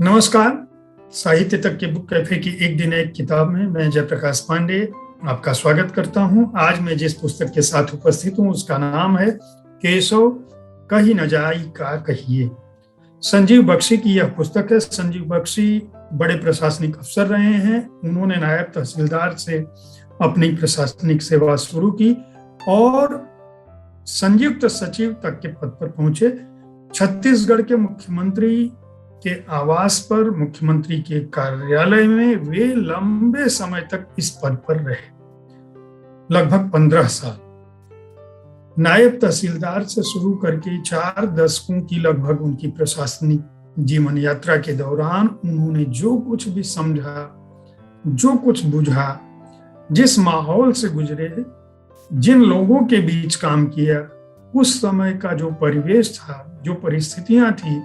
नमस्कार। साहित्य तक के बुक कैफे की एक दिन एक किताब में मैं जयप्रकाश पांडे आपका स्वागत करता हूं। आज मैं जिस पुस्तक के साथ उपस्थित हूं उसका नाम है केशव कही न जाई का कहिए। संजीव बख्शी की यह पुस्तक है। संजीव बख्शी बड़े प्रशासनिक अफसर रहे हैं। उन्होंने नायब तहसीलदार से अपनी प्रशासनिक सेवा शुरू की और संयुक्त सचिव तक के पद पर पहुंचे। छत्तीसगढ़ के मुख्यमंत्री के आवास पर, मुख्यमंत्री के कार्यालय में वे लंबे समय तक इस पद पर रहे, लगभग 15 साल। नायब तहसीलदार से शुरू करके 4 दशकों की लगभग उनकी प्रशासनिक जीवन यात्रा के दौरान उन्होंने जो कुछ भी समझा, जो कुछ बुझा, जिस माहौल से गुजरे, जिन लोगों के बीच काम किया, उस समय का जो परिवेश था, जो परिस्थितियां थी,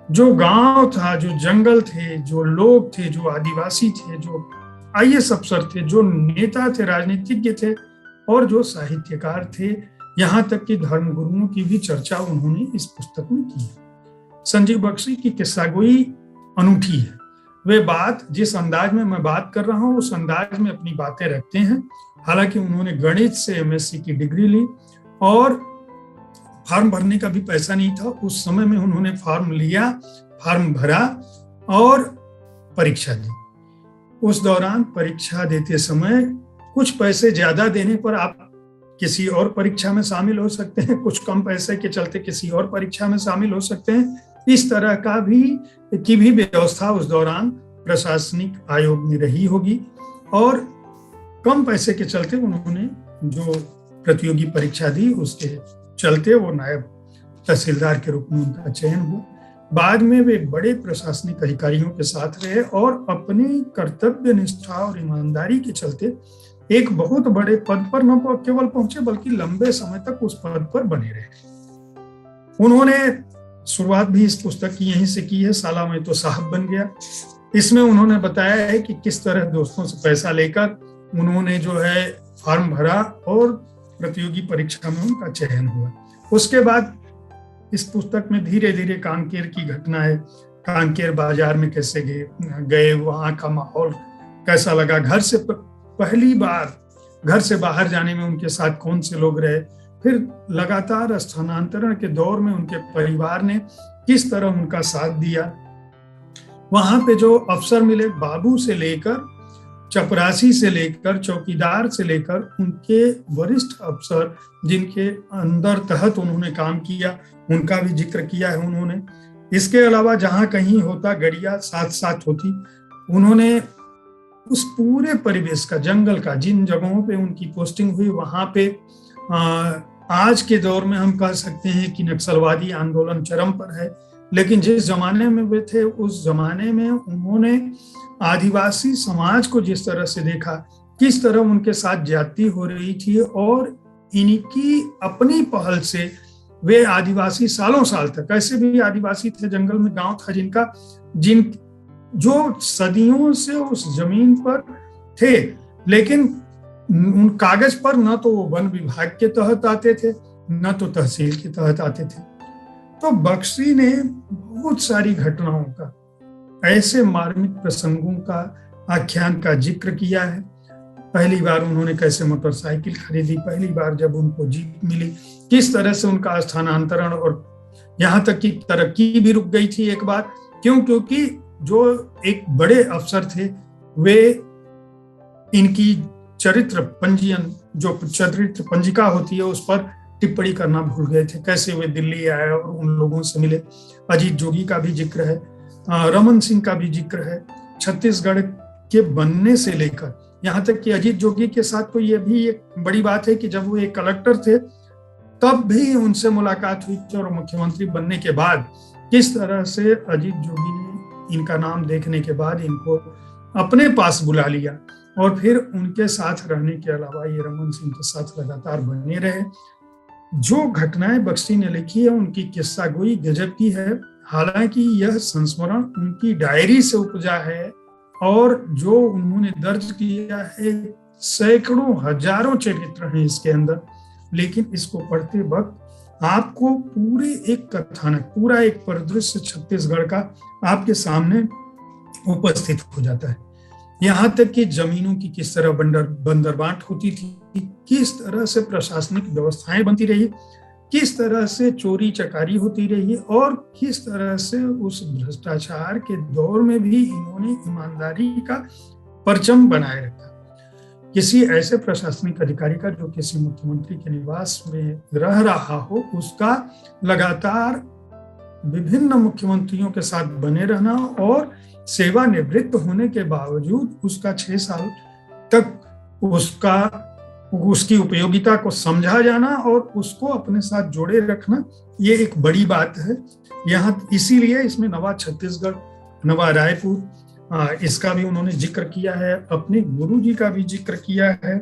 जो गांव था, जो जंगल थे, जो लोग थे, जो आदिवासी थे, जो आईएएस अफसर थे, जो नेता थे, राजनीतिज्ञ थे और जो साहित्यकार थे, यहाँ तक कि धर्मगुरुओं की भी चर्चा उन्होंने इस पुस्तक में की है। संजीव बख्शी की किस्सागोई अनूठी है। वे बात जिस अंदाज में मैं बात कर रहा हूँ उस अंदाज में अपनी बातें रखते हैं। हालांकि उन्होंने गणित से एमएससी की डिग्री ली और फॉर्म भरने का भी पैसा नहीं था उस समय में। उन्होंने फॉर्म लिया, फॉर्म भरा और परीक्षा दी। उस दौरान परीक्षा देते समय कुछ पैसे ज्यादा देने पर आप किसी और परीक्षा में शामिल हो सकते हैं, कुछ कम पैसे के चलते किसी और परीक्षा में शामिल हो सकते हैं। इस तरह की भी व्यवस्था उस दौरान प्रशासनिक आयोग में रही होगी और कम पैसे के चलते उन्होंने जो प्रतियोगी परीक्षा दी उसके चलते वो नायब तहसीलदार के रूप में उनका चयन हुआ। बाद में वे बड़े प्रशासनिक अधिकारियों के साथ रहे और अपनी कर्तव्य निष्ठा और ईमानदारी के चलते एक बहुत बड़े पद पर न केवल पहुंचे बल्कि लंबे समय तक उस पद पर बने रहे। उन्होंने शुरुआत भी इस पुस्तक की यहीं से की है। साला मैं तो साहब बन गया। इसमें उन्होंने बताया है कि किस तरह दोस्तों से पैसा लेकर उन्होंने जो है फॉर्म भरा और प्रतियोगी परीक्षा में उनका चयन हुआ। उसके बाद इस पुस्तक में धीरे धीरे कांकेर की घटनाएं, कांकेर बाजार में कैसे गए, वहां का माहौल कैसा लगा, पहली बार घर से बाहर जाने में उनके साथ कौन से लोग रहे, फिर लगातार स्थानांतरण के दौर में उनके परिवार ने किस तरह उनका साथ दिया। वहां पे जो अफसर मिले, बाबू से लेकर चपरासी से लेकर चौकीदार से लेकर उनके वरिष्ठ अफसर जिनके अंदर तहत उन्होंने काम किया, उनका भी जिक्र किया है उन्होंने। इसके अलावा जहां कहीं होता गड़िया साथ साथ होती। उन्होंने उस पूरे परिवेश का, जंगल का, जिन जगहों पे उनकी पोस्टिंग हुई वहां पे आज के दौर में हम कह सकते हैं कि नक्सलवादी आंदोलन चरम पर है, लेकिन जिस जमाने में वे थे उस जमाने में उन्होंने आदिवासी समाज को जिस तरह से देखा, किस तरह उनके साथ ज्यादती हो रही थी और इनकी अपनी पहल से वे आदिवासी सालों साल तक, ऐसे भी आदिवासी थे, जंगल में गांव था जो सदियों से उस जमीन पर थे, लेकिन उन कागज पर न तो वो वन विभाग के तहत आते थे न तो तहसील के तहत आते थे। तो बख्शी ने बहुत सारी घटनाओं का, ऐसे मार्मिक प्रसंगों का, आख्यान का जिक्र किया है। पहली बार उन्होंने कैसे मोटरसाइकिल खरीदी, पहली बार जब उनको जीप मिली, किस तरह से उनका स्थानांतरण और यहाँ तक की तरक्की भी रुक गई थी एक बार। क्योंकि जो एक बड़े अफसर थे वे इनकी चरित्र पंजीयन, जो चरित्र पंजिका होती है, उस पर टिप्पणी करना भूल गए थे। कैसे वे दिल्ली आए और उन लोगों से मिले। अजीत जोगी का भी जिक्र है, रमन सिंह का भी जिक्र है। छत्तीसगढ़ के बनने से लेकर यहाँ तक कि अजीत जोगी के साथ तो ये भी एक बड़ी बात है कि जब वो एक कलेक्टर थे तब भी उनसे मुलाकात हुई थी और मुख्यमंत्री बनने के बाद किस तरह से अजीत जोगी ने इनका नाम देखने के बाद इनको अपने पास बुला लिया और फिर उनके साथ रहने के अलावा ये रमन सिंह के साथ लगातार बने रहे। जो घटनाएं बख्शी ने लिखी है उनकी किस्सागोई गजब की है। हालांकि यह संस्मरण उनकी डायरी से उपजा है और जो उन्होंने दर्ज किया है, सैकड़ों हजारों चरित्र हैं इसके अंदर, लेकिन इसको पढ़ते वक्त आपको पूरे एक कथानक, पूरा एक परिदृश्य छत्तीसगढ़ का आपके सामने उपस्थित हो जाता है। यहाँ तक कि जमीनों की किस तरह बंदरबांट होती थी, किस तरह से प्रशासनिक व्यवस्थाएं बनती रही, किस तरह से चोरी चकारी होती रही और किस तरह से उस भ्रष्टाचार के दौर में भी इन्होंने ईमानदारी का परचम बनाए रखा। किसी ऐसे प्रशासनिक अधिकारी का जो किसी मुख्यमंत्री के निवास में रह रहा हो, उसका लगातार विभिन्न मुख्यमंत्रियों के साथ बने रहना और सेवानिवृत्त होने के बावजूद उसका 6 साल तक उसकी उपयोगिता को समझा जाना और उसको अपने साथ जोड़े रखना, ये एक बड़ी बात है। यहाँ इसीलिए इसमें नवा छत्तीसगढ़, नवा रायपुर, इसका भी उन्होंने जिक्र किया है, अपने गुरु जी का भी जिक्र किया है,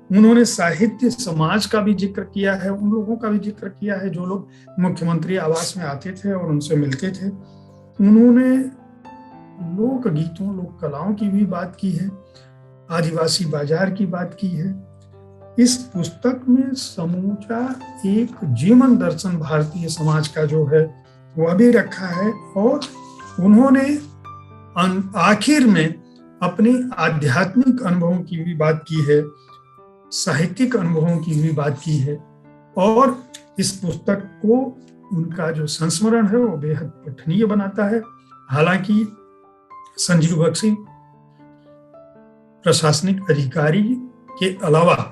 उन्होंने साहित्य समाज का भी जिक्र किया है, उन लोगों का भी जिक्र किया है जो लोग मुख्यमंत्री आवास में आते थे और उनसे मिलते थे। उन्होंने लोक गीतों, लोक कलाओं की भी बात की है, आदिवासी बाजार की बात की है। इस पुस्तक में समूचा एक जीवन दर्शन भारतीय समाज का जो है वह भी रखा है और उन्होंने आखिर में अपने आध्यात्मिक अनुभवों की भी बात की है, साहित्यिक अनुभवों की भी बात की है और इस पुस्तक को उनका जो संस्मरण है वो बेहद पठनीय बनाता है। हालांकि संजीव बख्शी प्रशासनिक अधिकारी के अलावा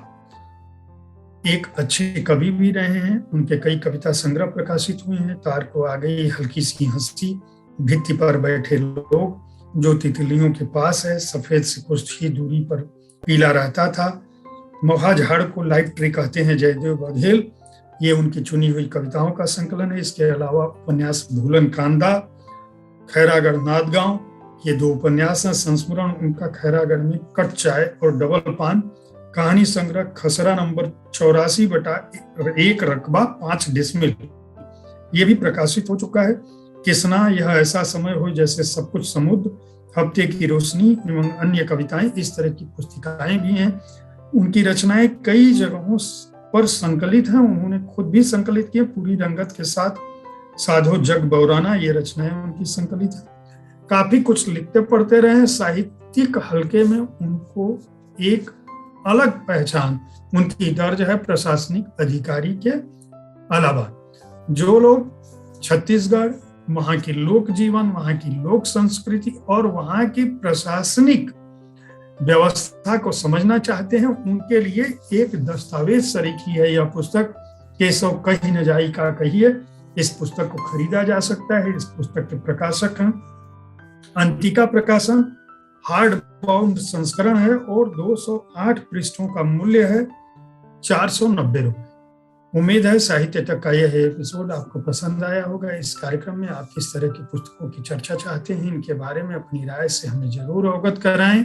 एक अच्छे कवि भी रहे हैं। उनके कई कविता संग्रह प्रकाशित हुए हैं। तार को आ गई हल्की सी हंसी, भित्ति पर बैठे लोग, जो तितलियों के पास है, सफेद से कुछ ही दूरी पर पीला रहता था, मोहा झाड़ को लाइट ट्री कहते हैं जयदेव बघेल, ये उनकी चुनी हुई कविताओं का संकलन है। इसके अलावा उपन्यास भूलन कांदा, खैरागढ़ नादगांव, ये 2 उपन्यास हैं। संस्मरण उनका खैरागढ़ में कट चाय और डबल पान, कहानी संग्रह खसरा नंबर 84/1 रकबा 5 डिसमिल, ये भी प्रकाशित हो चुका है। किसना, यह ऐसा समय हो जैसे सब कुछ समुद्र, हफ्ते की रोशनी एवं अन्य कविताएं, इस तरह की पुस्तिकाएं भी हैं। उनकी रचनाएं कई जगहों पर संकलित हैं, उन्होंने खुद भी संकलित किए। पूरी रंगत के साथ साधो जग बौराना, ये रचनाएं उनकी संकलित है। काफी कुछ लिखते पढ़ते रहे। साहित्यिक हल्के में उनको एक अलग पहचान उनकी दर्ज है प्रशासनिक अधिकारी के अलावा। जो लोग छत्तीसगढ़, वहाँ की लोक जीवन, वहाँ की लोक संस्कृति और वहाँ की प्रशासनिक व्यवस्था को समझना चाहते हैं, उनके लिए एक दस्तावेज सरीखी है यह पुस्तक। केशव कही न जाई का कहिए, इस पुस्तक को खरीदा जा सकता है। इस पुस्तक के प्रकाशक हैं अंतिका प्रकाशन, हार्ड बाउंड संस्करण है और 208 पृष्ठों का मूल्य है 490 रुपए। उम्मीद है साहित्य तक का यह एपिसोड आपको पसंद आया होगा। इस कार्यक्रम में आप किस तरह की पुस्तकों की चर्चा चाहते हैं, इनके बारे में अपनी राय से हमें जरूर अवगत कराएं।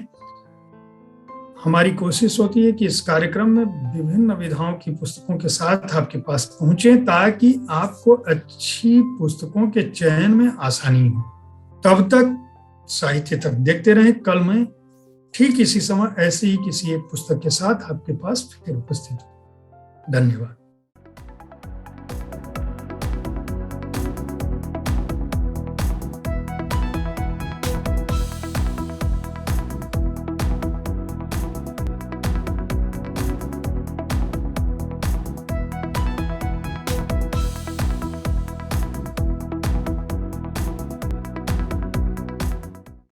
हमारी कोशिश होती है कि इस कार्यक्रम में विभिन्न विधाओं की पुस्तकों के साथ आपके पास पहुंचे, ताकि आपको अच्छी पुस्तकों के चयन में आसानी हो। तब तक साहित्य तक देखते रहें। कल मैं ठीक इसी समय ऐसे ही किसी एक पुस्तक के साथ आपके पास फिर उपस्थित हूँ। धन्यवाद।